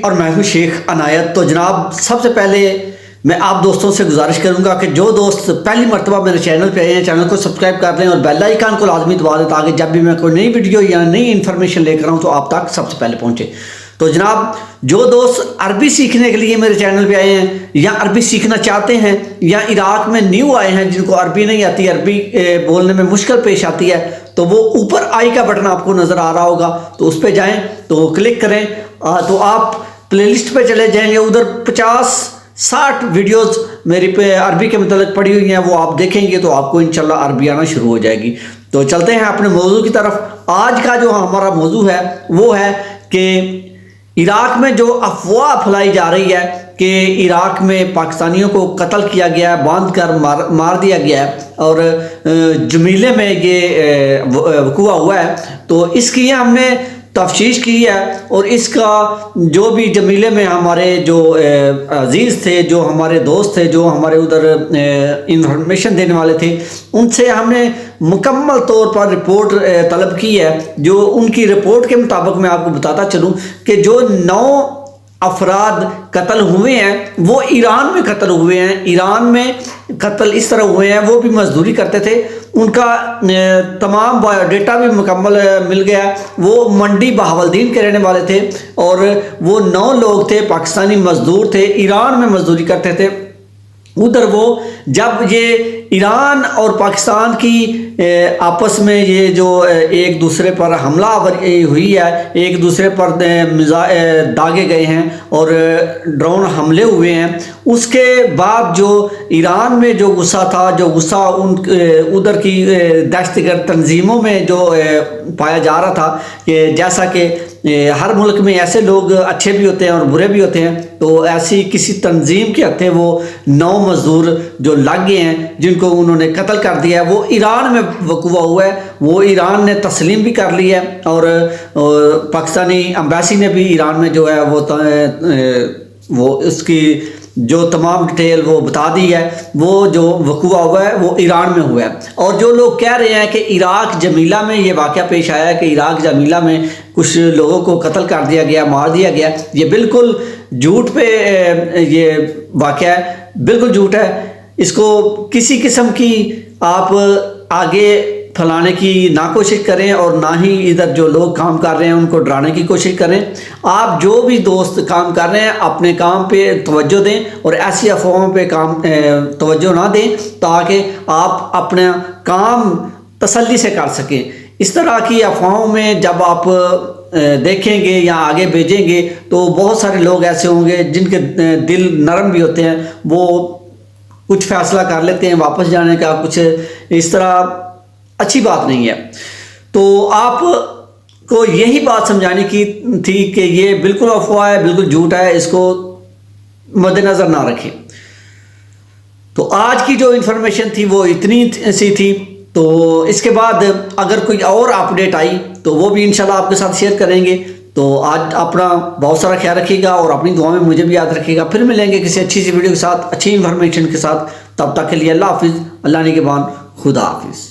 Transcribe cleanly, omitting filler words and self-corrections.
اور میں ہوں شیخ عنایت۔ تو جناب سب سے پہلے میں آپ دوستوں سے گزارش کروں گا کہ جو دوست پہلی مرتبہ میرے چینل پہ آئے ہیں چینل کو سبسکرائب کر دیں اور بیل آئیکن کو لازمی دبا دیں تاکہ جب بھی میں کوئی نئی ویڈیو یا نئی انفارمیشن لے کر آؤں تو آپ تک سب سے پہلے پہنچے۔ تو جناب جو دوست عربی سیکھنے کے لیے میرے چینل پہ آئے ہیں یا عربی سیکھنا چاہتے ہیں یا عراق میں نیو آئے ہیں جن کو عربی نہیں آتی، عربی بولنے میں مشکل پیش آتی ہے، تو وہ اوپر آئی کا بٹن آپ کو نظر آ رہا ہوگا، تو اس پہ جائیں تو کلک کریں تو آپ پلے لسٹ پہ چلے جائیں گے۔ ادھر 50-60 ویڈیوز میری پہ عربی کے متعلق پڑی ہوئی ہیں، وہ آپ دیکھیں گے تو آپ کو انشاءاللہ عربی آنا شروع ہو جائے گی۔ تو چلتے ہیں اپنے موضوع کی طرف۔ آج کا جو ہمارا موضوع ہے وہ ہے کہ عراق میں جو افواہ پھیلائی جا رہی ہے کہ عراق میں پاکستانیوں کو قتل کیا گیا ہے، باندھ کر مار دیا گیا ہے اور جمیلے میں یہ وقوع ہوا ہے، تو اس کی ہم نے تفتیش کی ہے اور اس کا جو بھی جمیلے میں ہمارے جو عزیز تھے، جو ہمارے دوست تھے، جو ہمارے ادھر انفارمیشن دینے والے تھے، ان سے ہم نے مکمل طور پر رپورٹ طلب کی ہے۔ جو ان کی رپورٹ کے مطابق میں آپ کو بتاتا چلوں کہ جو 9 افراد قتل ہوئے ہیں وہ ایران میں قتل ہوئے ہیں۔ ایران میں قتل اس طرح ہوئے ہیں، وہ بھی مزدوری کرتے تھے، ان کا تمام بایو ڈیٹا بھی مکمل مل گیا۔ وہ منڈی بہاولدین کے رہنے والے تھے اور وہ 9 لوگ تھے، پاکستانی مزدور تھے، ایران میں مزدوری کرتے تھے۔ ادھر وہ جب یہ ایران اور پاکستان کی آپس میں یہ جو ایک دوسرے پر حملہ آوری ہوئی ہے، ایک دوسرے پر داغے گئے ہیں اور ڈرون حملے ہوئے ہیں، اس کے بعد جو ایران میں جو غصہ تھا، جو غصہ ادھر کی دہشت گرد تنظیموں میں جو پایا جا رہا تھا کہ جیسا کہ ہر ملک میں ایسے لوگ اچھے بھی ہوتے ہیں اور برے بھی ہوتے ہیں، تو ایسی کسی تنظیم کے ہتھے وہ 9 مزدور جو لگ گئے ہیں جن کو انہوں نے قتل کر دیا ہے، وہ ایران میں وقوع ہوا ہے۔ وہ ایران نے تسلیم بھی کر لی ہے اور پاکستانی امبیسی نے بھی ایران میں جو ہے وہ اس کی جو تمام ڈیٹیل وہ بتا دی ہے۔ وہ جو وقوع ہوا ہے وہ ایران میں ہوا ہے، اور جو لوگ کہہ رہے ہیں کہ عراق جمیلہ میں یہ واقعہ پیش آیا ہے کہ عراق جمیلہ میں کچھ لوگوں کو قتل کر دیا گیا، مار دیا گیا، یہ بالکل جھوٹ پہ یہ واقعہ ہے، بالکل جھوٹ ہے۔ اس کو کسی قسم کی آپ آگے پھیلانے کی نہ کوشش کریں اور نہ ہی ادھر جو لوگ کام کر رہے ہیں ان کو ڈرانے کی کوشش کریں۔ آپ جو بھی دوست کام کر رہے ہیں اپنے کام پہ توجہ دیں اور ایسی افواہوں پہ توجہ نہ دیں تاکہ آپ اپنا کام تسلی سے کر سکیں۔ اس طرح کی افواہوں میں جب آپ دیکھیں گے یا آگے بھیجیں گے تو بہت سارے لوگ ایسے ہوں گے جن کے دل نرم بھی ہوتے ہیں، وہ کچھ فیصلہ کر لیتے ہیں واپس جانے کا، کچھ اس طرح اچھی بات نہیں ہے۔ تو آپ کو یہی بات سمجھانے کی تھی کہ یہ بالکل افواہ ہے، بالکل جھوٹ ہے، اس کو مد نظر نہ رکھیں۔ تو آج کی جو انفارمیشن تھی وہ اتنی سی تھی، تو اس کے بعد اگر کوئی اور اپڈیٹ آئی تو وہ بھی انشاءاللہ آپ کے ساتھ شیئر کریں گے۔ تو آج اپنا بہت سارا خیال رکھیے گا اور اپنی دعا میں مجھے بھی یاد رکھیے گا۔ پھر ملیں گے کسی اچھی سی ویڈیو کے ساتھ، اچھی انفارمیشن کے ساتھ۔ تب تک کے لیے اللہ حافظ، اللہ نگہبان، خدا حافظ۔